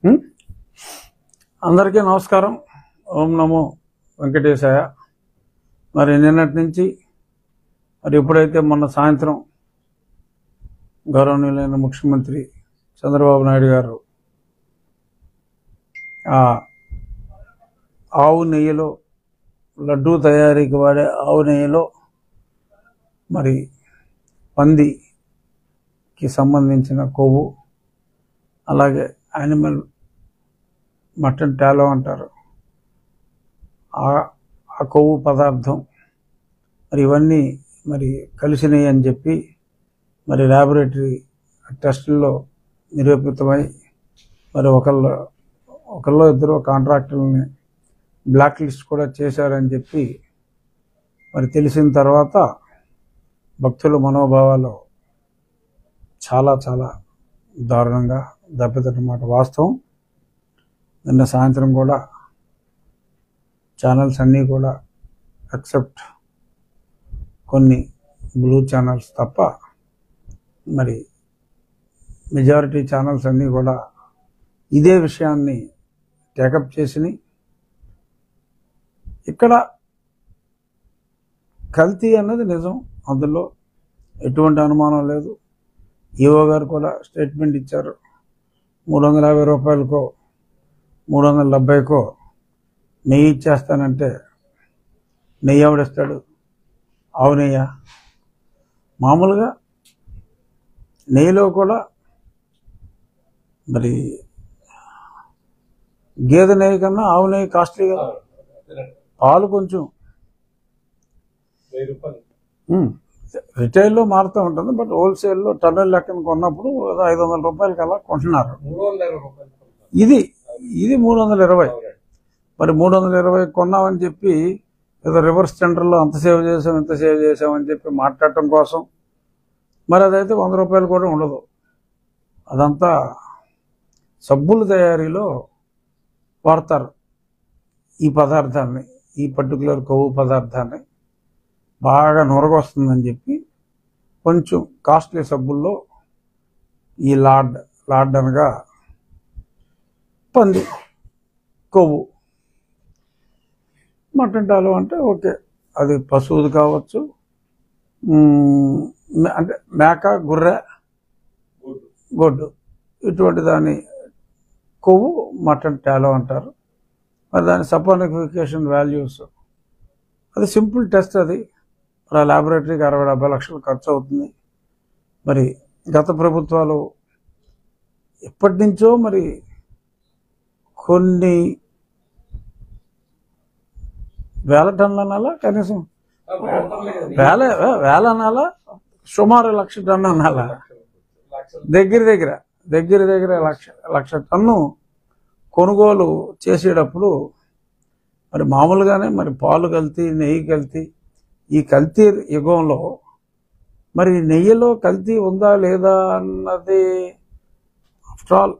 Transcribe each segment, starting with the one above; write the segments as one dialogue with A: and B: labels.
A: ఉం? అందరికీ నమస్కారం. ఓం నమో వెంకటేశాయ. మరి నిన్నటి నుంచి మరి ఎప్పుడైతే మొన్న సాయంత్రం గౌరవనీయులైన ముఖ్యమంత్రి చంద్రబాబు నాయుడు గారు ఆవు నెయ్యిలో లడ్డూ తయారీకి వాడే ఆవు నెయ్యిలో మరి పందికి సంబంధించిన కొవ్వు, అలాగే యానిమల్ మటన్ టాలో అంటారు, ఆ కొవ్వు పదార్థం మరి ఇవన్నీ మరి కలిసినాయి అని చెప్పి మరి ల్యాబొరేటరీ టెస్టుల్లో నిరూపితమై మరి ఒకళ్ళు ఇద్దరు కాంట్రాక్టర్లని బ్లాక్ లిస్ట్ కూడా చేశారని చెప్పి మరి తెలిసిన తర్వాత భక్తుల మనోభావాలు చాలా చాలా దారుణంగా దెబ్బతిన్నమాట వాస్తవం. నిన్న సాయంత్రం కూడా ఛానల్స్ అన్నీ కూడా ఎక్సెప్ట్ కొన్ని బ్లూ ఛానల్స్ తప్ప మరి మెజారిటీ ఛానల్స్ అన్నీ కూడా ఇదే విషయాన్ని టేకప్ చేసినాయి. ఇక్కడ కల్తీ అన్నది నిజం, అందులో ఎటువంటి అనుమానం లేదు. ఈఓ గారు కూడా స్టేట్మెంట్ ఇచ్చారు. 350 రూపాయలకో 370కో నెయ్యి ఇచ్చేస్తానంటే నెయ్యి ఎవడిస్తాడు? ఆవు నెయ్య. మామూలుగా నెయ్యిలో కూడా మరి గేదె నెయ్యి కన్నా ఆవు నెయ్యి కాస్ట్లీ కదా. పాలు కొంచెం రిటైల్లో మారుతూ ఉంటుంది, బట్ హోల్సేల్లో టన్నుల లెక్కన కొన్నప్పుడు 500 రూపాయలకి అలా కొంటున్నారు. ఇది 320. మరి 320 కొన్నామని చెప్పి ఏదో రివర్స్ టెండర్లో అంత సేవ్ చేసాం ఇంత సేవ్ చేసామని చెప్పి మాట్లాడటం కోసం మరి అదైతే 100 రూపాయలు కూడా ఉండదు. అదంతా సబ్బుల తయారీలో వాడతారు ఈ పదార్థాన్ని, ఈ పర్టికులర్ కొవ్వు పదార్థాన్ని. బాగా నొరగొస్తుందని చెప్పి కొంచెం కాస్ట్లీ సబ్బుల్లో ఈ లార్డ్ అనగా పంది కొవ్వు, మటన్ టాలో అంటే ఓకే, అది పశువుది కావచ్చు, అంటే మేక, గొర్రె, గొడ్డు, ఇటువంటి దాని కొవ్వు మటన్ టాలో అంటారు. మరి దాని సపోనిఫికేషన్ వాల్యూస్, అది సింపుల్ టెస్ట్. అది మరి ఆ ల్యాబొరేటరీకి 60-70 లక్షలు ఖర్చు అవుతుంది. మరి గత ప్రభుత్వాలు ఎప్పటి నుంచో మరి కొన్ని వేల టన్నులు అనాలా, కనీసం వేల అనాలా, సుమారు 1,00,000 టన్ను అనాలా, దగ్గర లక్ష టన్ను కొనుగోలు చేసేటప్పుడు మరి మామూలుగానే మరి పాలు కల్తీ, నెయ్యి కల్తీ, ఈ కల్తీ యుగంలో మరి నెయ్యిలో కల్తీ ఉందా లేదా అన్నది ఆఫ్టర్ ఆల్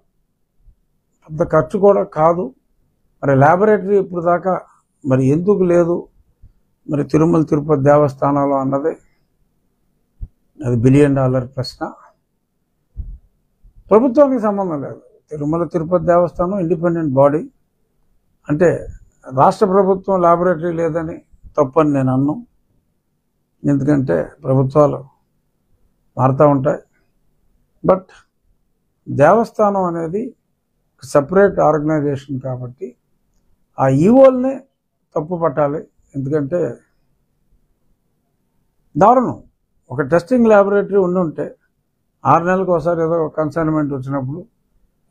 A: పెద్ద ఖర్చు కూడా కాదు. మరి ల్యాబొరేటరీ ఇప్పుడు దాకా మరి ఎందుకు లేదు మరి తిరుమల తిరుపతి దేవస్థానంలో అన్నది అది $1 బిలియన్ ప్రశ్న. ప్రభుత్వానికి సంబంధం లేదు. తిరుమల తిరుపతి దేవస్థానం ఇండిపెండెంట్ బాడీ. అంటే రాష్ట్ర ప్రభుత్వం ల్యాబొరేటరీ లేదని తప్పని నేను అన్నాను, ఎందుకంటే ప్రభుత్వాలు మారుతూ ఉంటాయి. బట్ దేవస్థానం అనేది సపరేట్ ఆర్గనైజేషన్ కాబట్టి ఆ ఈవోల్నే తప్పు పట్టాలి. ఎందుకంటే దారుణం. ఒక టెస్టింగ్ ల్యాబొరేటరీ ఉండుంటే 6 నెలలకు ఒకసారి ఏదో కన్సైన్మెంట్ వచ్చినప్పుడు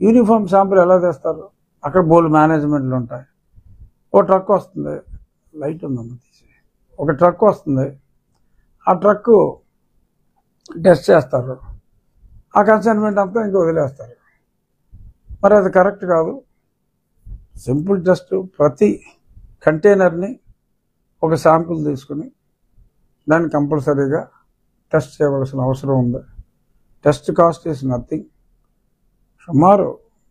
A: యూనిఫామ్ శాంపుల్ ఎలా తెస్తారు? అక్కడ బోల్డ్ మేనేజ్మెంట్లు ఉంటాయి. ఓ ట్రక్ వస్తుంది, లైట్ ఉందమ్మ తీసి, ఒక ట్రక్ వస్తుంది, ఆ ట్రక్కు టెస్ట్ చేస్తారు, ఆ కన్సైన్మెంట్ అంతా ఇంకా వదిలేస్తారు. మరి అది కరెక్ట్ కాదు. సింపుల్ టెస్ట్, ప్రతి కంటైనర్ని ఒక శాంపుల్ తీసుకుని దాన్ని కంపల్సరీగా టెస్ట్ చేయవలసిన అవసరం ఉంది. Test cost is nothing. సుమారు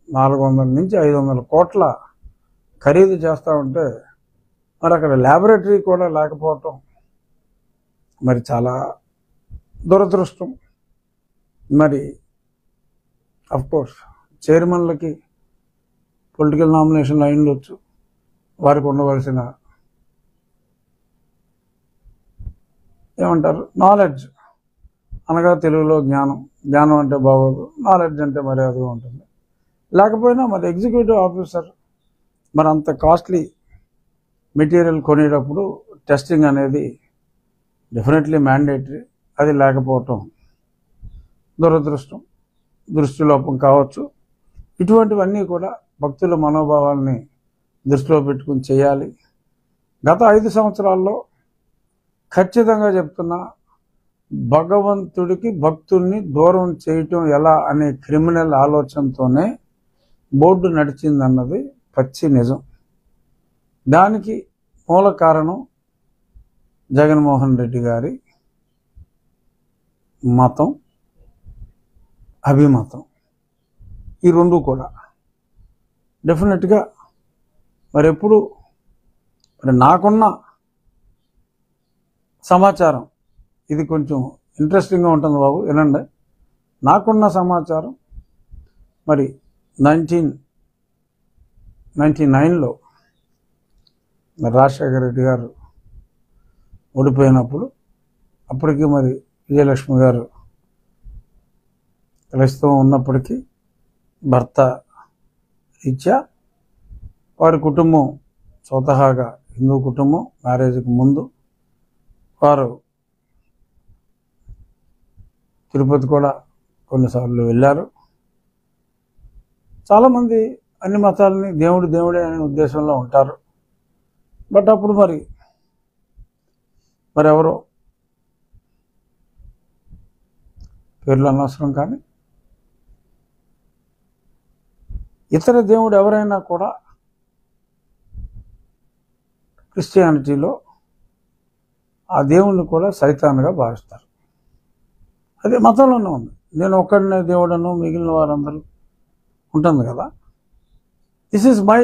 A: 400 నుంచి 500 కోట్ల ఖరీదు చేస్తూ ఉంటే మరి అక్కడ ల్యాబొరేటరీ కూడా లేకపోవటం మరి చాలా దురదృష్టం. మరి అఫ్కోర్స్ చైర్మన్లకి పొలిటికల్ నామినేషన్లు అయిండొచ్చు, వారికి ఉండవలసిన ఏమంటారు నాలెడ్జ్ అనగా తెలుగులో జ్ఞానం, జ్ఞానం అంటే బాగోదు, నాలెడ్జ్ అంటే మర్యాదగా ఉంటుంది. లేకపోయినా మరి ఎగ్జిక్యూటివ్ ఆఫీసర్ మరి అంత కాస్ట్లీ మెటీరియల్ కొనేటప్పుడు టెస్టింగ్ అనేది డెఫినెట్లీ మ్యాండేటరీ. అది లేకపోవటం దురదృష్టం, దృష్టిలోపం కావచ్చు. ఇటువంటివన్నీ కూడా భక్తుల మనోభావాల్ని దృష్టిలో పెట్టుకుని చేయాలి. గత 5 సంవత్సరాల్లో ఖచ్చితంగా చెప్తున్నా, భగవంతుడికి భక్తుల్ని దూరం చేయటం ఎలా అనే క్రిమినల్ ఆలోచనతోనే బోర్డు నడిచిందన్నది పచ్చి నిజం. దానికి మూల కారణం జగన్మోహన్ రెడ్డి గారి మతం, అభిమతం. ఈ రెండు కూడా డెఫినెట్గా మరి ఎప్పుడు మరి నాకున్న సమాచారం, ఇది కొంచెం ఇంట్రెస్టింగ్గా ఉంటుంది బాబు, వినండి. నాకున్న సమాచారం మరి 1999లో మరి రాజశేఖర రెడ్డి గారు ఓడిపోయినప్పుడు, అప్పటికి మరి విజయలక్ష్మి గారు క్రైస్తవం ఉన్నప్పటికీ భర్త రీత్యా వారి కుటుంబం స్వతహాగా హిందూ కుటుంబం, మ్యారేజ్కి ముందు వారు తిరుపతి కూడా కొన్నిసార్లు వెళ్ళారు. చాలామంది అన్ని మతాలని దేవుడే అనే ఉద్దేశంలో ఉంటారు. బట్ అప్పుడు మరి ఎవరో పేర్లు అనవసరం, కానీ ఇతర దేవుడు ఎవరైనా కూడా క్రిస్టియానిటీలో ఆ దేవుణ్ణి కూడా సైతాన్గా భావిస్తారు. అదే మతంలోనే ఉంది. నేను ఒక్కడినే దేవుడను, మిగిలిన వారందరూ ఉంటుంది కదా. This is my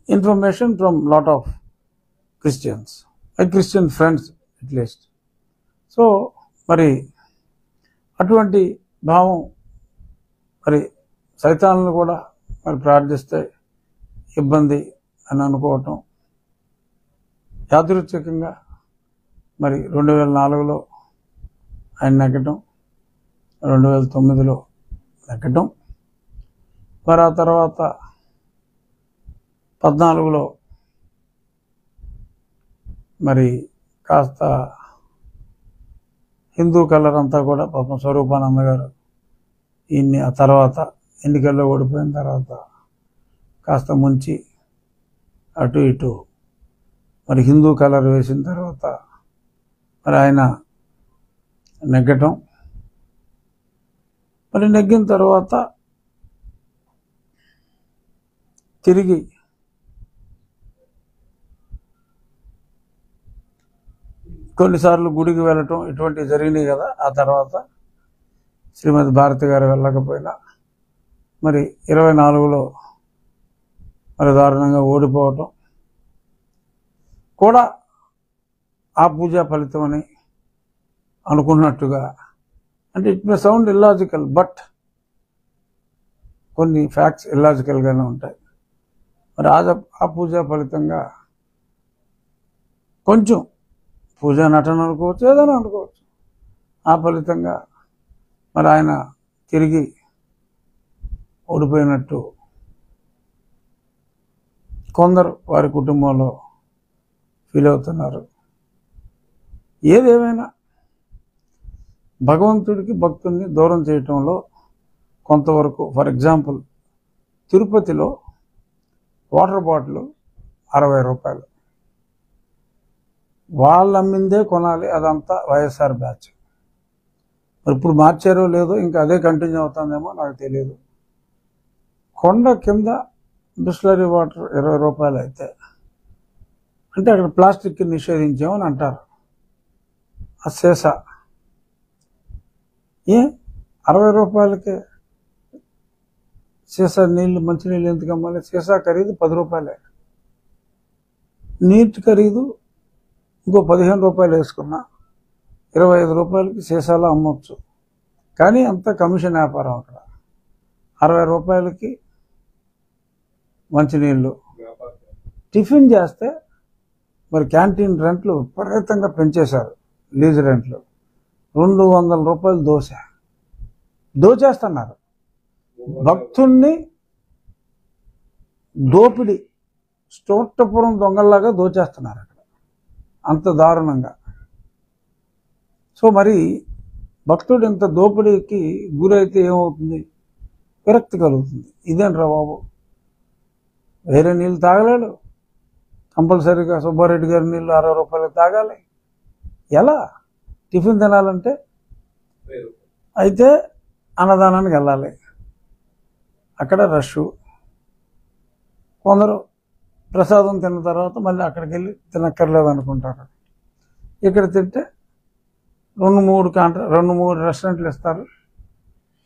A: information from lot of Christians, my Christian friends at least. So మరి అటువంటి భావం, మరి సైతాన్లను కూడా మరి ప్రార్థిస్తే ఇబ్బంది అని అనుకోవటం, యాదృచ్ఛికంగా మరి 2004లో ఆయన నెగ్గటం, 2009లో నెగ్గటం, మరి ఆ తర్వాత 14లో మరి కాస్త హిందూ కలర్ అంతా కూడా పాపం స్వరూపానంద గారు ఈయన్ని ఆ తర్వాత ఎన్నికల్లో ఓడిపోయిన తర్వాత కాస్త ముంచి అటు ఇటు మరి హిందూ కలర్ వేసిన తర్వాత మరి ఆయన నెగ్గటం, మరి నెగ్గిన తర్వాత తిరిగి కొన్నిసార్లు గుడికి వెళ్ళటం, ఇటువంటివి జరిగినాయి కదా. ఆ తర్వాత శ్రీమతి భారతి గారు వెళ్ళకపోయినా మరి 24లో మరి దారుణంగా ఓడిపోవటం కూడా ఆ పూజా ఫలితం అని అనుకున్నట్టుగా, అంటే it may sound illogical, but కొన్ని ఫ్యాక్ట్స్ ఇల్లాజికల్గానే ఉంటాయి. మరి ఆ పూజా ఫలితంగా కొంచెం పూజా నటన అనుకోవచ్చు, ఏదైనా అనుకోవచ్చు, ఆ ఫలితంగా మరి ఆయన తిరిగి ఓడిపోయినట్టు కొందరు వారి కుటుంబంలో ఫీల్ అవుతున్నారు. ఏదేమైనా భగవంతుడికి భక్తుల్ని దూరం చేయటంలో కొంతవరకు, ఫర్ ఎగ్జాంపుల్ తిరుపతిలో వాటర్ బాటిల్ 60 రూపాయలు, వాళ్ళు అమ్మిందే కొనాలి, అదంతా వైఎస్ఆర్ బ్యాచ్. మరి ఇప్పుడు మార్చారో లేదో, ఇంకా అదే కంటిన్యూ అవుతుందేమో నాకు తెలియదు. కొండ కింద బిస్లరీ వాటర్ 20 రూపాయలు అయితే, అంటే అక్కడ ప్లాస్టిక్కి నిషేధించామని అంటారు. ఆ సీసా 60 రూపాయలకే సీసా నీళ్ళు, మంచినీళ్ళు ఎందుకు అమ్మాలి? సీసా ఖరీదు 10 రూపాయలే, నీటి ఖరీదు ఇంకో 15 రూపాయలు వేసుకున్నా 25 రూపాయలకి సీసాలో అమ్మవచ్చు. కానీ అంత కమిషన్ వ్యాపారం. అక్కడ 60 రూపాయలకి మంచినీళ్ళు. టిఫిన్ చేస్తే మరి క్యాంటీన్ రెంట్లు విపరీతంగా పెంచేశారు. లీజ్ రెంట్లు 200 రూపాయలు దోచేస్తున్నారు. భక్తుణ్ణి దోపిడి, స్టోట్టపురం దొంగల్లాగా దోచేస్తున్నారు అక్కడ, అంత దారుణంగా. సో మరి భక్తుడు ఇంత దోపిడీకి గురైతే ఏమవుతుంది? విరక్తి కలుగుతుంది. ఇదేంట్రా బాబు, వేరే నీళ్ళు తాగలేడు, కంపల్సరీగా సుబ్బారెడ్డి గారి నీళ్ళు 60 రూపాయలు తాగాలి. ఎలా టిఫిన్ తినాలంటే? అయితే అన్నదానానికి వెళ్ళాలి, అక్కడ రష్. కొందరు ప్రసాదం తిన్న తర్వాత మళ్ళీ అక్కడికి వెళ్ళి తినక్కర్లేదు అనుకుంటారు. ఇక్కడ తింటే 2-3 రెస్టారెంట్లు ఇస్తారు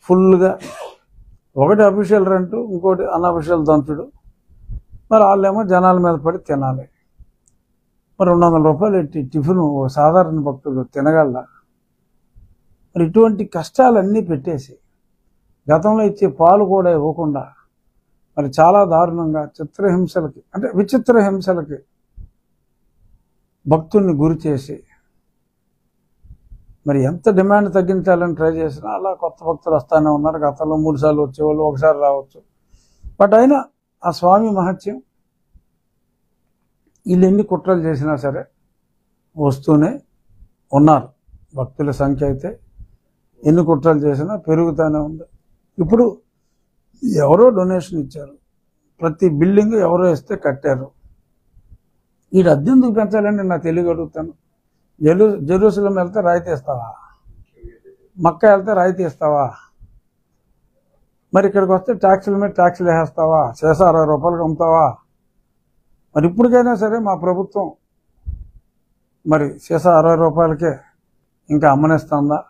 A: ఫుల్గా. ఒకటి అఫీషియల్ రెంట్, ఇంకోటి అన్అఫీషియల్ దంచుడు. మరి వాళ్ళేమో జనాల మీద పడి తినాలి. మరి 200 రూపాయలు ఎట్టి టిఫిన్ సాధారణ భక్తులు తినగలరా? మరి ఇటువంటి కష్టాలన్నీ పెట్టేసి గతంలో ఇచ్చే పాలు కూడా ఇవ్వకుండా మరి చాలా దారుణంగా చిత్రహింసలకి, అంటే విచిత్ర హింసలకి భక్తుల్ని గురి చేసి మరి ఎంత డిమాండ్ తగ్గించాలని ట్రై చేసినా అలా కొత్త భక్తులు వస్తూనే ఉన్నారు. గతంలో 3 సార్లు వచ్చేవాళ్ళు, ఒకసారి రావచ్చు. బట్ అయినా ఆ స్వామి మహత్యం, వీళ్ళు ఎన్ని కుట్రలు చేసినా సరే వస్తూనే ఉన్నారు. భక్తుల సంఖ్య అయితే ఎన్ని కుట్రలు చేసినా పెరుగుతూనే ఉంది. ఇప్పుడు ఎవరో డొనేషన్ ఇచ్చారు, ప్రతి బిల్డింగ్ ఎవరో ఇస్తే కట్టారు. ఈ అద్దెందుకు పెంచాలని నా తెలివి అడుగుతాను. జెరూసలం వెళ్తే రాయితీ ఇస్తావా? మక్కా వెళ్తే రాయితీ ఇస్తావా? మరి ఇక్కడికి వస్తే ట్యాక్సుల మీద ట్యాక్సులు వేసేస్తావా? చేసా 60 రూపాయలకు అమ్ముతావా? మరి ఇప్పటికైనా సరే మా ప్రభుత్వం మరి చేసా 60 రూపాయలకే ఇంకా అమ్మనిస్తుందా?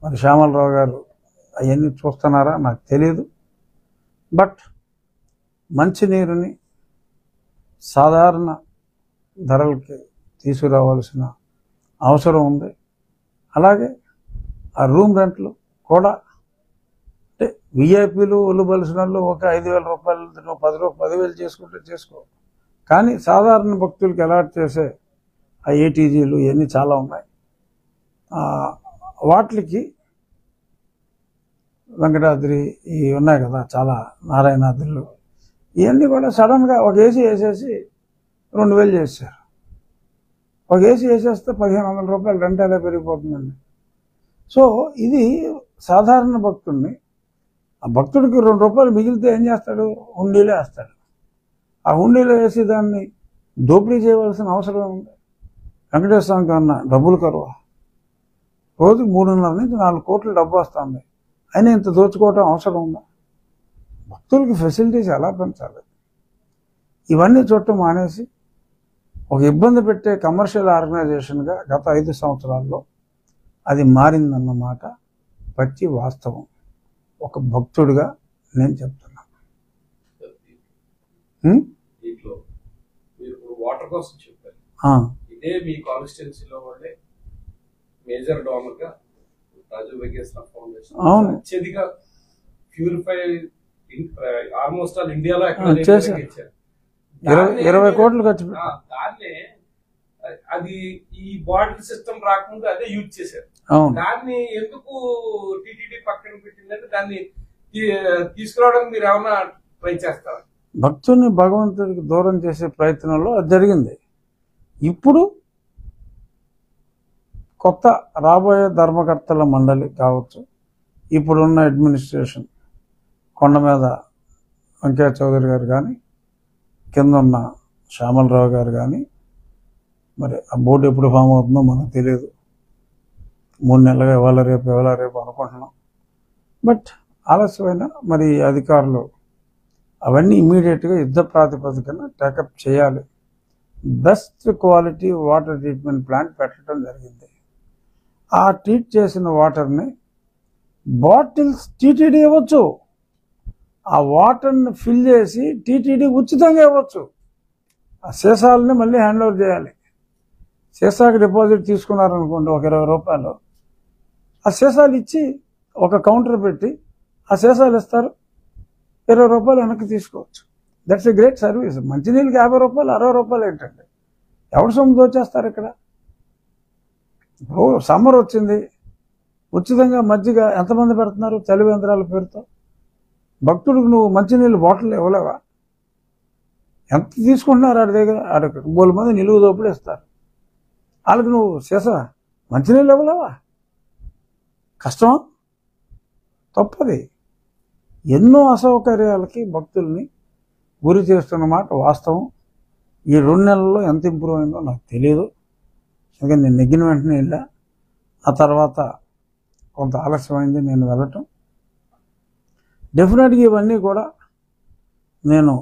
A: మరి శ్యామలరావు గారు అవన్నీ చూస్తున్నారా నాకు తెలియదు. బట్ మంచినీరుని సాధారణ ధరలకి తీసుకురావాల్సిన అవసరం ఉంది. అలాగే ఆ రూమ్ రెంట్లు కూడా, అంటే విఐపీలు ఒళ్ళుబలిసిన వాళ్ళు ఒక 5,000 రూపాయలు 10,000 చేసుకుంటే చేసుకో, కానీ సాధారణ భక్తులకి అలాట్ చేసే ఆ ఏటీజీలు ఇవన్నీ చాలా ఉన్నాయి. వాటికి వెంకటాద్రి ఇవి ఉన్నాయి కదా, చాలా నారాయణాద్రులు, ఇవన్నీ కూడా సడన్గా ఒక ఏసీ వేసేసి 2,000 చేశారు. ఒక ఏసీ వేసేస్తే 1,500 రూపాయలు రెంట్ ఎలా పెరిగిపోతుందండి. సో ఇది సాధారణ భక్తుడిని, ఆ భక్తుడికి 2 రూపాయలు మిగిలితే ఏం చేస్తాడు? హుండీలో వేస్తాడు. ఆ హుండీలో వేసి దాన్ని దోపిడీ చేయవలసిన అవసరం ఉంది. వెంకటేశ్వర స్వామికి అన్న డబ్బులు కరువా? రోజుకి 3.5 నుంచి 4 కోట్ల డబ్బు వస్తుంది, అయినా ఇంత దోచుకోవటం అవసరం ఉందా? భక్తులకి ఫెసిలిటీస్ ఎలా పెంచాలి? ఇవన్నీ చూడటం మానేసి ఒక ఇబ్బంది పెట్టే కమర్షియల్ ఆర్గనైజేషన్గా గత 5 సంవత్సరాల్లో అది మారిందన్నమాట పచ్చి వాస్తవం. ఒక భక్తుడిగా నేను చెప్తున్నా.
B: వాటర్ కోసం చెప్పారు, ఇదే మీ కాన్స్టిట్యున్సీలో వాళ్ళే మేజర్ డోనర్ గా రాజు వెంకటేశ్వర ఫౌండేషన్ అత్యధిక ప్యూరిఫై ఆల్మోస్ట్ ఆల్ ఇండియాలో ఇచ్చారు.
A: 20 కోట్లు ఖర్చు.
B: దాన్నే అది ఈ బాటిల్ సిస్టమ్ రాకముందు అదే యూజ్ చేశారు. దాన్ని ఎందుకు టీటీడీ పక్కన పెట్టిందంటే దాన్ని తీసుకురావడానికి మీరు ఏమన్నా ట్రై చేస్తారా?
A: భక్తుల్ని భగవంతుడికి దూరం చేసే ప్రయత్నంలో అది జరిగింది. ఇప్పుడు కొత్త రాబోయే ధర్మకర్తల మండలి కావచ్చు, ఇప్పుడున్న అడ్మినిస్ట్రేషన్ కొండ మీద వెంకయ్య చౌదరి గారు కానీ, కింద ఉన్న శ్యామలరావు గారు కానీ, మరి ఆ బోర్డు ఎప్పుడు ఫామ్ అవుతుందో మనకు తెలియదు. 3 నెలలుగా ఇవాళ రేపు అనుకుంటున్నాం. బట్ ఆలస్యమైన మరి అధికారులు అవన్నీ ఇమీడియట్గా యుద్ధ ప్రాతిపదికన టేకప్ చేయాలి. Best quality water treatment plant పెట్టడం జరిగింది. ఆ ట్రీట్ చేసిన వాటర్ని బాటిల్స్ టీటీడీ ఇవ్వచ్చు. ఆ వాటర్ని ఫిల్ చేసి టీటీడీ ఉచితంగా ఇవ్వచ్చు. ఆ సీసాలని మళ్ళీ హ్యాండ్ ఓవర్ చేయాలి. సీసాకి డిపాజిట్ తీసుకున్నారనుకోండి ఒక 20 రూపాయలు, ఆ సీసాలు ఇచ్చి ఒక కౌంటర్ పెట్టి ఆ సీసాలు ఇస్తారు, 20 రూపాయలు వెనక్కి తీసుకోవచ్చు. That's a great service. మంచినీళ్ళకి 50 రూపాయలు 60 రూపాయలు ఏంటండి? ఎవరు సొమ్ము దోచేస్తారు ఇక్కడ? ఇప్పుడు సమ్మర్ వచ్చింది, ఉచితంగా మజ్జిగ ఎంతమంది పెడుతున్నారు చలివేంద్రాల పేరుతో? భక్తుడికి నువ్వు మంచినీళ్ళు బాటిల్ ఇవ్వలేవా? ఎంత తీసుకుంటున్నారు ఆడి దగ్గర? ఆడికి 3 మంది నిలువు దోపుడు ఇస్తారు, వాళ్ళకి నువ్వు సీస మంచినీళ్ళు ఇవ్వలేవా? కష్టమా? తప్పది. ఎన్నో అసౌకర్యాలకి భక్తుల్ని గురి చేస్తున్నమాట వాస్తవం. ఈ 2 నెలల్లో ఎంత ఇంప్రూవ్ అయిందో నాకు తెలియదు. అందుకని నేను నెగ్గిన వెంటనే వెళ్ళా. ఆ తర్వాత కొంత ఆలస్యమైంది నేను వెళ్ళటం. డెఫినెట్గా ఇవన్నీ కూడా నేను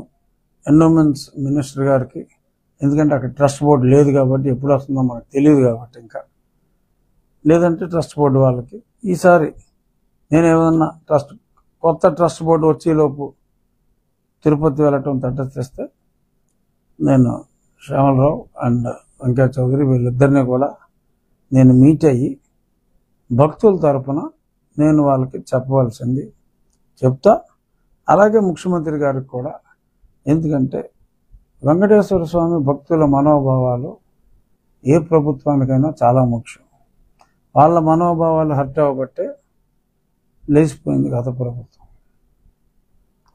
A: ఎండోమెంట్స్ మినిస్టర్ గారికి, ఎందుకంటే అక్కడ ట్రస్ట్ బోర్డు లేదు కాబట్టి, ఎప్పుడు వస్తుందో మనకు తెలియదు కాబట్టి, ఇంకా లేదంటే ట్రస్ట్ బోర్డు వాళ్ళకి ఈసారి నేను ఏమన్నా కొత్త ట్రస్ట్ బోర్డు వచ్చేలోపు తిరుపతి వెళ్ళటం తటస్థిస్తే నేను శ్యామలరావు అండ్ వెంకయ్య చౌదరి వీళ్ళిద్దరినీ కూడా నేను మీట్ అయ్యి భక్తుల తరఫున నేను వాళ్ళకి చెప్పవలసింది చెప్తా. అలాగే ముఖ్యమంత్రి గారికి కూడా, ఎందుకంటే వెంకటేశ్వర స్వామి భక్తుల మనోభావాలు ఏ ప్రభుత్వానికైనా చాలా ముఖ్యం. వాళ్ళ మనోభావాలు హర్ట్ అవ్వబట్టే లేచిపోయింది గత ప్రభుత్వం.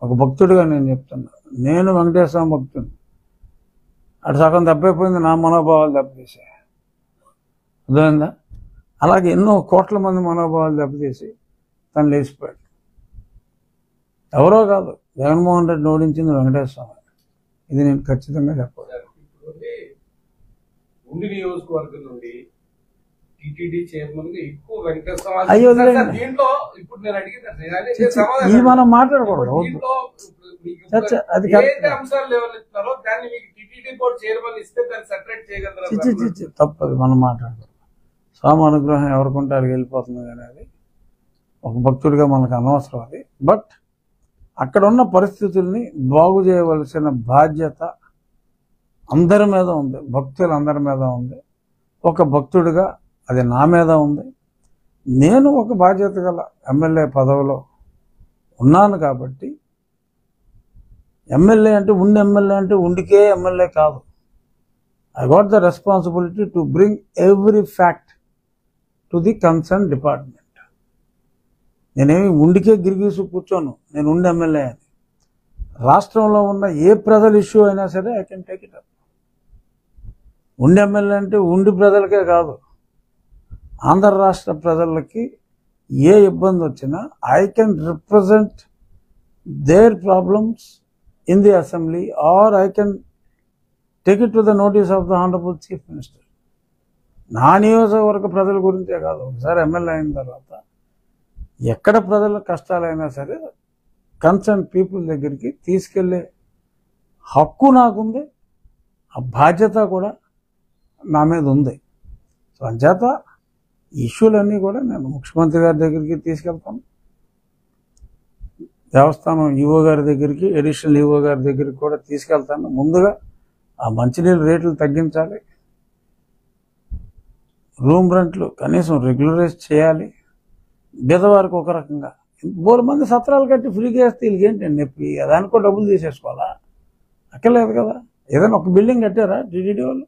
A: ఒక భక్తుడిగా నేను చెప్తున్నా, నేను వెంకటేశ్వర స్వామి భక్తుడిని. అటు సగం తప్పైపోయింది, నా మనోభావాలు దెబ్బతీసే. అర్థమైందా? అలాగే ఎన్నో కోట్ల మంది మనోభావాలు దెబ్బతీసి తను లేచిపోయాడు. ఎవరో కాదు, జగన్మోహన్ రెడ్డి ఓడించింది వెంకటేశ్వర స్వామి. ఇది నేను ఖచ్చితంగా చెప్పాలి.
B: ఉండి నియోజకవర్గం నుండి టీటీడీ చైర్మన్ గా ఎక్కువ వెంకటేశ్వర
A: అయ్యో
B: దీంట్లో ఇప్పుడు నేను అడిగింది
A: ఇది మనం మాట్లాడకూడదు. అది
B: అంశాలు లేవనెత్తారో దాన్ని మీకు టీటీడీ బోర్డు చైర్మన్ ఇస్తే దాన్ని సెపరేట్ చేయగలరు.
A: తప్పదు, మనం మాట్లాడకూడదు. స్వామి అనుగ్రహం ఎవరికుంటారు వెళ్ళిపోతుంది కానీ అది ఒక భక్తుడిగా మనకు అనవసరం అది. బట్ అక్కడ ఉన్న పరిస్థితుల్ని బాగు చేయవలసిన బాధ్యత అందరి మీద ఉంది, భక్తులందరి మీద ఉంది. ఒక భక్తుడిగా అది నా మీద ఉంది. నేను ఒక బాధ్యత గల ఎమ్మెల్యే పదవిలో ఉన్నాను కాబట్టి, ఎమ్మెల్యే అంటే ఉండికే ఎమ్మెల్యే కాదు. I got the responsibility to bring every fact to the concern department. నేనేమి ఉండికే గిరిగీసు కూర్చోను, నేను ఉండి ఎమ్మెల్యే అని. రాష్ట్రంలో ఉన్న ఏ ప్రజల ఇష్యూ అయినా సరే I can take it up. ఉండి ఎమ్మెల్యే అంటే ఉండి ప్రజలకే కాదు, ఆంధ్ర రాష్ట్ర ప్రజలకి ఏ ఇబ్బంది వచ్చినా I can represent their problems in the assembly or I can take it to the notice of the honourable chief minister. నా నియోజకవర్గ ప్రజల గురించే కాదు, ఒకసారి ఎమ్మెల్యే అయిన తర్వాత ఎక్కడ ప్రజల కష్టాలైనా సరే కన్సర్న్ పీపుల్ దగ్గరికి తీసుకెళ్లే హక్కు నాకుంది, ఆ బాధ్యత కూడా నా మీద ఉంది. సో అంచేత ఇష్యూలన్నీ కూడా నేను ముఖ్యమంత్రి గారి దగ్గరికి తీసుకెళ్తాను, దేవస్థానం ఈవో గారి దగ్గరికి, అడిషనల్ ఈవో గారి దగ్గరికి కూడా తీసుకెళ్తాను. ముందుగా ఆ మంచినీళ్ళ రేట్లు తగ్గించాలి, రూమ్ రెంట్లు కనీసం రెగ్యులరైజ్ చేయాలి. బీదవారికి ఒక రకంగా 3 మంది సత్రాలు కట్టి ఫ్రీగా వేస్తే వీళ్ళకి ఏంటండి నొప్పి? దానికో డబ్బులు తీసేసుకోవాలా? అక్కర్లేదు కదా. ఏదైనా ఒక బిల్డింగ్ కట్టారా టీటీడీ వాళ్ళు?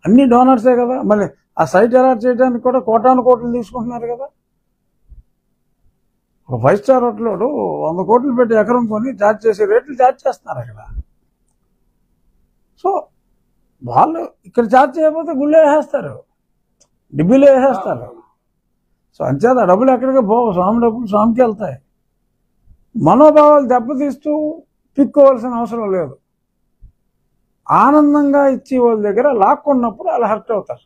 A: అన్ని డోనర్సే కదా. మళ్ళీ ఆ సైట్ అలాట్ చేయడానికి కూడా కోటాను కోట్లు తీసుకుంటున్నారు కదా. ఒక 5 స్టార్ హోటల్ 100 కోట్లు పెట్టి ఎకరం కొని ఛార్జ్ చేసే రేట్లు ఛార్జ్ చేస్తున్నారు అక్కడ. సో వాళ్ళు ఇక్కడ ఛార్జ్ చేయకపోతే గుళ్ళే వేసేస్తారు, డిబ్బీలో వేసేస్తారు. సో అంచేత ఆ డబ్బులు ఎక్కడికి పోవు, స్వామి డబ్బులు స్వామికి వెళ్తాయి. మనోభావాలు దెబ్బతీస్తూ పిక్కోవాల్సిన అవసరం లేదు. ఆనందంగా ఇచ్చి వాళ్ళ దగ్గర లాక్కున్నప్పుడు అలా హర్ట్ అవుతారు,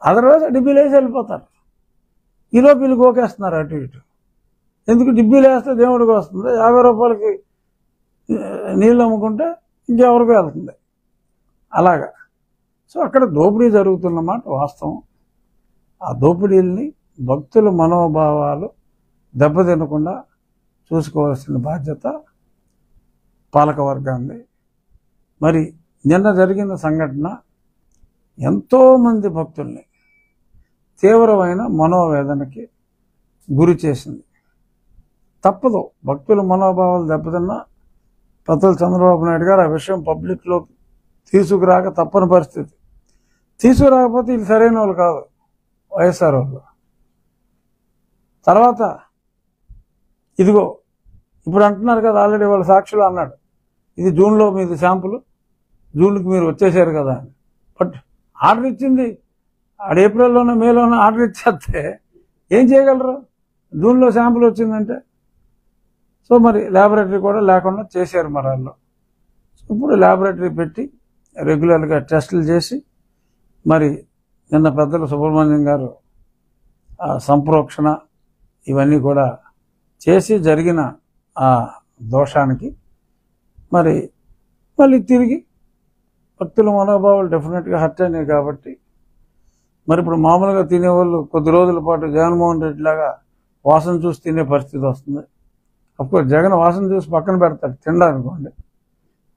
A: అదర్వైజ్ డిబ్బీలు వేసి వెళ్ళిపోతారు. ఈలోపు వీళ్ళు గోకేస్తున్నారు అటు ఇటు. ఎందుకు డిబ్బీలు వేస్తే దేవుడికి వస్తుంది, 50 రూపాయలకి నీళ్ళు అమ్ముకుంటే ఇంకెవరికి వెళ్తుంది అలాగా. సో అక్కడ దోపిడీ జరుగుతున్నమాట వాస్తవం. ఆ దోపిడీల్ని భక్తుల మనోభావాలు దెబ్బతినకుండా చూసుకోవాల్సిన బాధ్యత పాలకవర్గాన్ని. మరి నిన్న జరిగిన సంఘటన ఎంతోమంది భక్తుల్ని తీవ్రమైన మనోవేదనకి గురి చేసింది. తప్పదు, భక్తుల మనోభావాలు దెబ్బతిన్నా పత్తుల చంద్రబాబు నాయుడు గారు ఆ విషయం పబ్లిక్లో తీసుకురాక తప్పని పరిస్థితి. తీసుకురాకపోతే వీళ్ళు సరైన వాళ్ళు కాదు, వైఎస్ఆర్ వాళ్ళు. తర్వాత ఇదిగో ఇప్పుడు అంటున్నారు కదా, ఆల్రెడీ వాళ్ళ సాక్షులు అన్నాడు, ఇది జూన్లో మీది శాంపుల్, జూన్కి మీరు వచ్చేసారు కదా అని. బట్ ఆర్డర్ ఇచ్చింది ఆడ ఏప్రిల్లోనో మేలోనో ఆర్డర్ ఇచ్చేస్తే ఏం చేయగలరు? జూన్లో శాంపుల్ వచ్చిందంటే. సో మరి ల్యాబొరేటరీ కూడా లేకుండా చేశారు మరి వాళ్ళు. ఇప్పుడు ల్యాబొరేటరీ పెట్టి రెగ్యులర్గా టెస్టులు చేసి మరి నిన్న పెద్దలు సుబ్రహ్మణ్యం గారు సంప్రోక్షణ ఇవన్నీ కూడా చేసి జరిగిన ఆ దోషానికి మరి మళ్ళీ తిరిగి భక్తుల మనోభావాలు డెఫినెట్గా హర్ట్ అయినాయి. కాబట్టి మరి ఇప్పుడు మామూలుగా తినేవాళ్ళు కొద్ది రోజుల పాటు జగన్మోహన్ రెడ్డి లాగా వాసన చూసి తినే పరిస్థితి వస్తుంది. అఫ్కోర్స్ జగన్ వాసన చూసి పక్కన పెడతాడు తినడానుకోండి,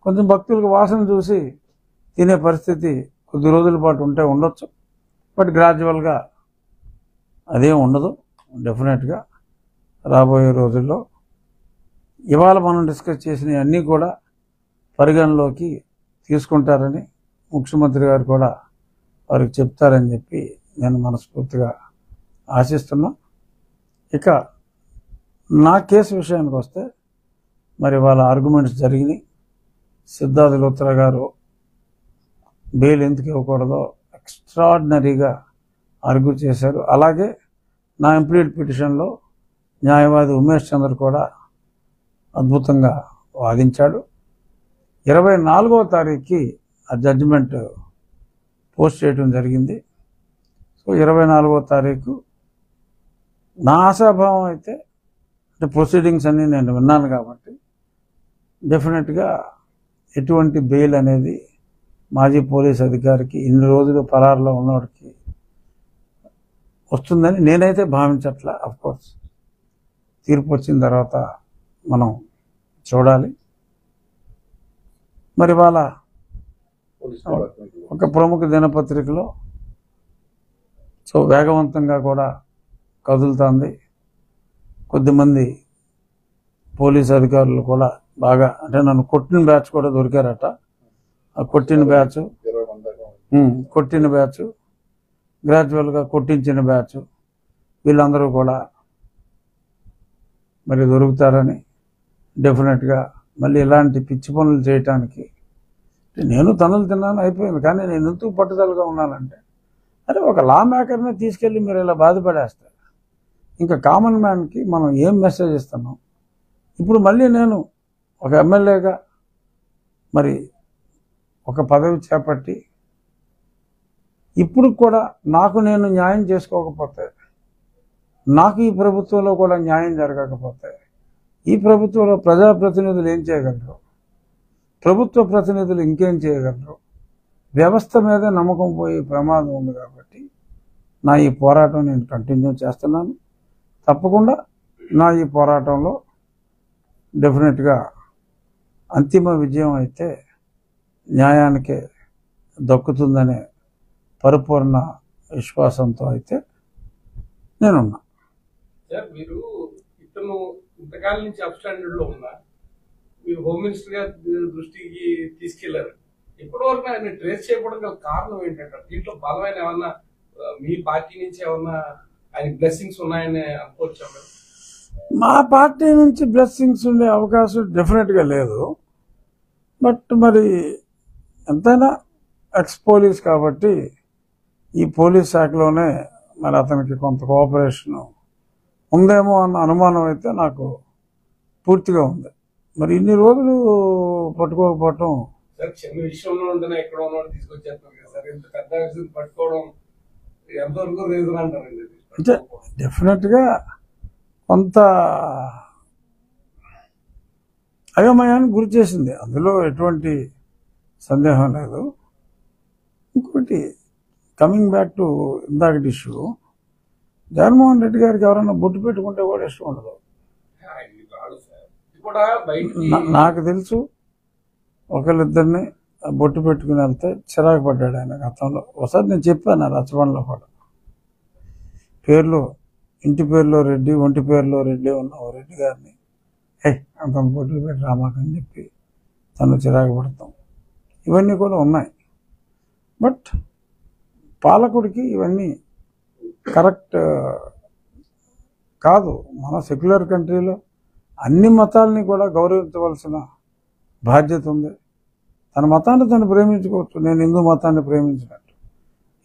A: కొంచెం భక్తులకు వాసన చూసి తినే పరిస్థితి కొద్ది రోజుల పాటు ఉంటే ఉండొచ్చు. బట్ గ్రాడ్యువల్గా అదేం ఉండదు. డెఫినెట్గా రాబోయే రోజుల్లో ఇవాళ మనం డిస్కస్ చేసినవి అన్నీ కూడా పరిగణలోకి తీసుకుంటారని ముఖ్యమంత్రి గారు కూడా వారికి చెప్తారని చెప్పి నేను మనస్ఫూర్తిగా ఆశిస్తున్నా. ఇక నా కేసు విషయానికి వస్తే మరి వాళ్ళ ఆర్గ్యుమెంట్స్ జరిగినాయి. సిద్ధార్థ లూత్రా గారు బెయిల్ ఎందుకు ఇవ్వకూడదో ఎక్స్ట్రాడినరీగా ఆర్గ్యూ చేశారు. అలాగే నా ఇంప్లీడ్ పిటిషన్లో న్యాయవాది ఉమేష్ చంద్ర కూడా అద్భుతంగా వాదించాడు. 24వ తారీఖుకి ఆ జడ్జిమెంట్ పోస్ట్ చేయడం జరిగింది. సో 24వ తారీఖు నా ఆశాభావం అయితే, అంటే ప్రొసీడింగ్స్ అన్నీ నేను విన్నాను కాబట్టి డెఫినెట్గా ఎటువంటి బెయిల్ అనేది మాజీ పోలీస్ అధికారికి ఇన్ని రోజులు పరారులో ఉన్నవాడికి వస్తుందని నేనైతే భావించట్లా. అఫ్కోర్స్ తీర్పు వచ్చిన తర్వాత మనం చూడాలి. మరి వాళ్ళ ఒక ప్రముఖ దినపత్రికలో సో వేగవంతంగా కూడా కదులుతుంది. కొద్దిమంది పోలీస్ అధికారులు కూడా బాగా, అంటే నన్ను కొట్టిన బ్యాచ్ కూడా దొరికారట. ఆ కొట్టిన బ్యాచ్ గ్రాడ్యువల్గా కొట్టించిన బ్యాచ్ వీళ్ళందరూ కూడా మరి దొరుకుతారని డెఫినెట్గా మళ్ళీ ఇలాంటి పిచ్చి పనులు చేయటానికి నేను తనులు తిన్నాను అయిపోయింది. కానీ నేను ఎందుకు పట్టుదలగా ఉన్నానంటే, అరే ఒక లా మేకర్ని తీసుకెళ్ళి మీరు ఇలా బాధపడేస్తారు, ఇంకా కామన్ మ్యాన్కి మనం ఏం మెసేజ్ ఇస్తున్నాం? ఇప్పుడు మళ్ళీ నేను ఒక ఎమ్మెల్యేగా మరి ఒక పదవి చేపట్టి ఇప్పుడు కూడా నాకు నేను న్యాయం చేసుకోకపోతే, నాకు ఈ ప్రభుత్వంలో కూడా న్యాయం జరగకపోతే, ఈ ప్రభుత్వంలో ప్రజాప్రతినిధులు ఏం చేయగలరు? ప్రభుత్వ ప్రతినిధులు ఇంకేం చేయగలరు? వ్యవస్థ మీద నమ్మకం పోయే ప్రమాదం ఉంది. కాబట్టి నా ఈ పోరాటం నేను కంటిన్యూ చేస్తున్నాను. తప్పకుండా నా ఈ పోరాటంలో డెఫినెట్గా అంతిమ విజయం అయితే న్యాయానికే దక్కుతుందనే పరిపూర్ణ విశ్వాసంతో అయితే నేనున్నా.
B: సార్, మీరు ఇతను ఇంతకాలం నుంచి అబ్స్టాండర్డ్ లో ఉన్నా, మీరు హోమ్ మినిస్టర్ గారి దృష్టికి తీసుకెళ్లారు. ఇప్పటి వరకు ఆయన ట్రేస్ చేయకపోవడం కారణం ఏంటంటే, దీంట్లో బలమైన ఏమన్నా మీ పార్టీ నుంచి ఏమన్నా ఆయన బ్లెస్సింగ్స్ ఉన్నాయని అనుకోవచ్చా?
A: మా పార్టీ నుంచి బ్లెస్సింగ్స్ ఉండే అవకాశం డెఫినెట్గా లేదు. బట్ మరి ఎంతైనా ఎక్స్ పోలీస్ కాబట్టి ఈ పోలీస్ శాఖలోనే మరి అతనికి కొంత కోఆపరేషన్ ఉందేమో అన్న అనుమానం అయితే నాకు పూర్తిగా ఉంది. మరి ఇన్ని రోజులు పట్టుకోకపోవటం
B: చిన్న విషయంలో ఉంటేనే ఎక్కడ ఉన్నవాడు తీసుకొచ్చేస్తాం కదా సార్, ఇంత పెద్ద విషయం పట్టుకోవడం ఎంతవరకు రీజన్ అంటారండి?
A: అంటే డెఫినెట్గా కొంత అయోమయానికి గురి చేసింది, అందులో ఎటువంటి సందేహం లేదు. ఇంకోటి కమింగ్ బ్యాక్ టు ఇందాకటి ఇష్యూ, జగన్మోహన్ రెడ్డి గారికి ఎవరైనా బొట్టు పెట్టుకుంటే కూడా ఇష్టం ఉండదు. నాకు తెలుసు ఒకళ్ళిద్దరిని బొట్టు పెట్టుకుని వెళ్తే చిరాకు పడ్డాడు ఆయన గతంలో. ఒకసారి నేను చెప్పాను రచ్చబండలో కూడా, పేర్లు ఇంటి పేరులో రెడ్డి, ఒంటి పేరులో రెడ్డి ఉన్న ఓ రెడ్డి గారిని అంత బొట్లు పెట్టి రామాకని చెప్పి తను చిరాకు పడతాం, ఇవన్నీ కూడా ఉన్నాయి. బట్ పాలకుడికి ఇవన్నీ కరెక్ట్ కాదు. మన సెక్యులర్ కంట్రీలో అన్ని మతాలని కూడా గౌరవించవలసిన బాధ్యత ఉంది. తన మతాన్ని తను ప్రేమించుకోవచ్చు. నేను హిందూ మతాన్ని ప్రేమించినట్టు,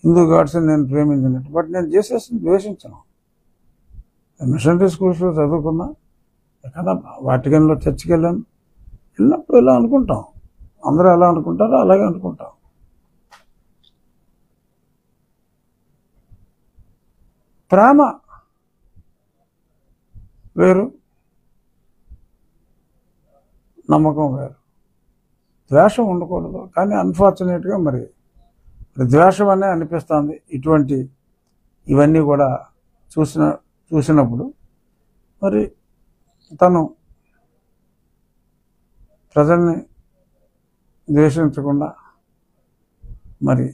A: హిందూ గాడ్స్ని నేను ప్రేమించినట్టు. బట్ నేను జీసస్ని ద్వేషించను. మిషనరీ స్కూల్స్లో చదువుకున్నా, ఎక్కడ వాటికన్లో చర్చికి వెళ్ళినప్పుడు ఇలా అనుకుంటాం. అందరూ ఎలా అనుకుంటారో అలాగే అనుకుంటాం. ప్రేమ వేరు, నమ్మకం వేరు. ద్వేషం ఉండకూడదు, కానీ అన్ఫార్చునేట్గా మరి ద్వేషం అనే అనిపిస్తుంది ఇవన్నీ కూడా చూసినప్పుడు. మరి తను ప్రజల్ని ద్వేషించకుండా, మరి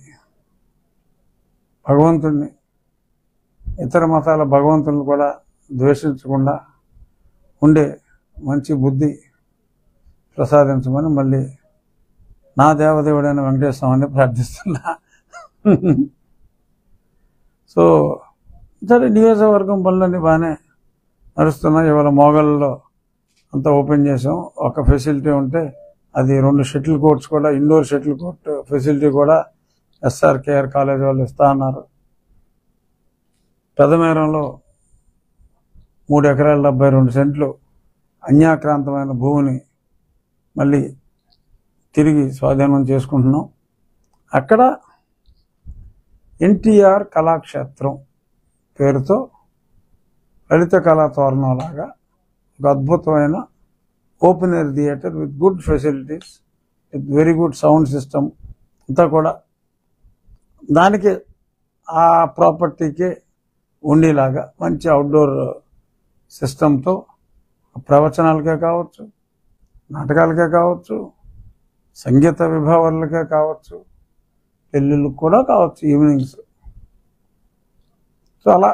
A: భగవంతుడిని, ఇతర మతాల భగవంతుని కూడా ద్వేషించకుండా ఉండే మంచి బుద్ధి ప్రసాదించమని మళ్ళీ నా దేవదేవుడైన వెంకటేశ్వర స్వామిని ప్రార్థిస్తున్నా. సో సరే, నియోజకవర్గం పనులన్నీ బాగానే నడుస్తున్నాయి. ఇవాళ మోగల్లో అంతా ఓపెన్ చేసాం. ఒక ఫెసిలిటీ ఉంటే అది 2 షటిల్ కోర్ట్స్ కూడా, ఇండోర్ షటిల్ కోర్ట్ ఫెసిలిటీ కూడా SRKR కాలేజ్ వాళ్ళు ఇస్తా అన్నారు. పెదమేరంలో 3 ఎకరాల 72 సెంట్లు అన్యాక్రాంతమైన భూమిని మళ్ళీ తిరిగి స్వాధీనం చేసుకుంటున్నాం. అక్కడ NTR కళాక్షేత్రం పేరుతో లలిత కళా తోరణంలాగా ఒక అద్భుతమైన open air theatre with good facilities, with very good sound system అంతా కూడా దానికి ఆ ప్రాపర్టీకే ఉండేలాగా మంచి అవుట్డోర్ సిస్టంతో ప్రవచనాలకే కావచ్చు, నాటకాలకే కావచ్చు, సంగీత విభావాలకే కావచ్చు, పెళ్ళిళ్ళకు కూడా కావచ్చు, ఈవినింగ్స్. సో అలా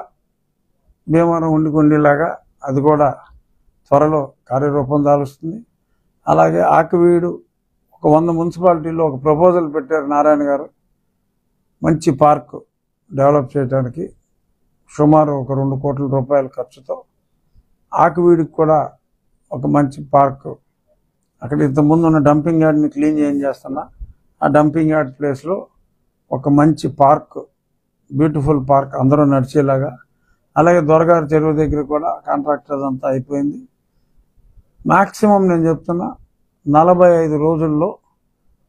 A: భీమవరం ఉండిలాగా అది కూడా త్వరలో కార్యరూపం దాలుస్తుంది. అలాగే ఆకివీడు ఒక 100 మున్సిపాలిటీల్లో ఒక ప్రపోజల్ పెట్టారు నారాయణ గారు, మంచి పార్క్ డెవలప్ చేయడానికి సుమారు ఒక 2 కోట్ల రూపాయల ఖర్చుతో ఆకివీడికి కూడా ఒక మంచి పార్క్. అక్కడ ఇంతకుముందు ఉన్న డంపింగ్ యార్డ్ని క్లీన్ చేస్తున్నా, ఆ డంపింగ్ యార్డ్ ప్లేస్లో ఒక మంచి పార్క్, బ్యూటిఫుల్ పార్క్ అందరూ నడిచేలాగా. అలాగే దొరగారి చెరువు దగ్గర కూడా కాంట్రాక్టర్ అంతా అయిపోయింది. మ్యాక్సిమం నేను చెప్తున్నా 45 రోజుల్లో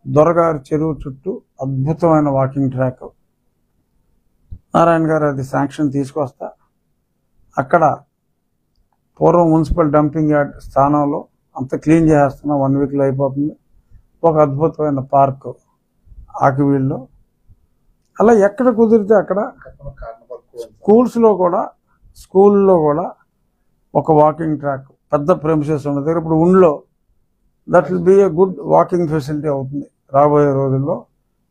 A: దొరగారి చెరువు చుట్టూ అద్భుతమైన వాకింగ్ ట్రాక్ నారాయణ గారు అది శాంక్షన్ తీసుకొస్తా. అక్కడ పూర్వం మున్సిపల్ డంపింగ్ యార్డ్ స్థానంలో అంత క్లీన్ చేస్తున్నా, 1 వీక్లో అయిపోతుంది. ఒక అద్భుతమైన పార్క్ ఆకివీడులో. అలా ఎక్కడ కుదిరితే అక్కడ స్కూల్లో కూడా ఒక వాకింగ్ ట్రాక్, పెద్ద ప్రెమిసెస్ ఉన్న దగ్గర ఇప్పుడు ఉండ్లో that will be a good walking facility అవుతుంది. రాబోయే రోజుల్లో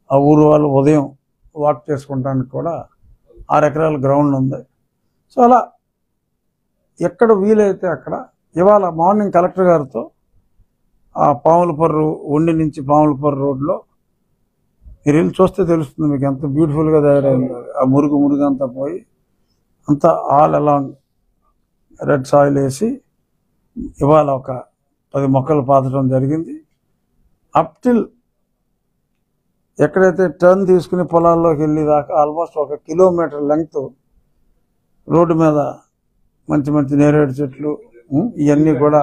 A: ఆ ఊరు వాళ్ళు ఉదయం వాక్ చేసుకుంటానికి కూడా 6 ఎకరాల గ్రౌండ్ ఉంది. సో అలా ఎక్కడ వీలైతే అక్కడ. ఇవాళ మార్నింగ్ కలెక్టర్ గారితో ఆ పాములపర్రు ఉండి నుంచి పాములపర్రు రోడ్లో మీరు వెళ్ళి చూస్తే తెలుస్తుంది మీకు ఎంత బ్యూటిఫుల్గా తయారైంది. ఆ మురుగు అంతా పోయి అంతా ఆల్ అలాంగ్ రెడ్ సాయిల్ వేసి ఇవాళ ఒక 10 మొక్కలు పాతడం జరిగింది. అప్ టిల్ ఎక్కడైతే టర్న్ తీసుకుని పొలాల్లోకి వెళ్ళేదాకా ఆల్మోస్ట్ 1 కిలోమీటర్ లెంగ్త్ రోడ్డు మీద మంచి నేరేడు చెట్లు ఇవన్నీ కూడా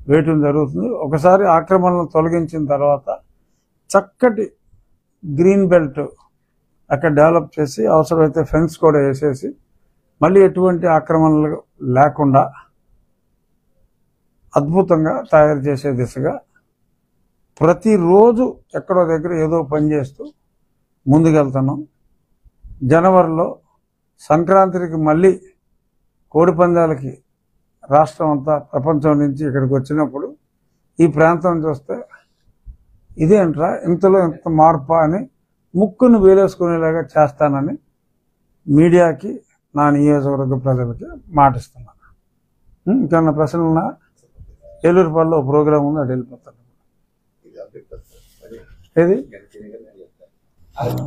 A: వేయటం జరుగుతుంది. ఒకసారి ఆక్రమణలను తొలగించిన తర్వాత చక్కటి గ్రీన్ బెల్ట్ అక్కడ డెవలప్ చేసి అవసరమైతే ఫెన్స్ కూడా వేసేసి మళ్ళీ ఎటువంటి ఆక్రమణలు లేకుండా అద్భుతంగా తయారు చేసే దిశగా ప్రతిరోజు ఎక్కడో దగ్గర ఏదో పని చేస్తూ ముందుకెళ్తున్నాం. జనవరిలో సంక్రాంతికి మళ్ళీ కోడిపందాలకి రాష్ట్రం అంతా ప్రపంచం నుంచి ఇక్కడికి వచ్చినప్పుడు ఈ ప్రాంతం చూస్తే ఇదేంట్రా ఇంతలో ఇంత మార్పా అని ముక్కును వేలేసుకునేలాగా చేస్తానని మీడియాకి, నా నియోజకవర్గ ప్రజలకి మాటిస్తున్నాను. ఇంకన్నా ప్రశ్నలున్నా? ఏలూరుపాడులో ప్రోగ్రాం ఉంది, అది వెళ్ళిపోతాను. ఏది
C: చెప్తాను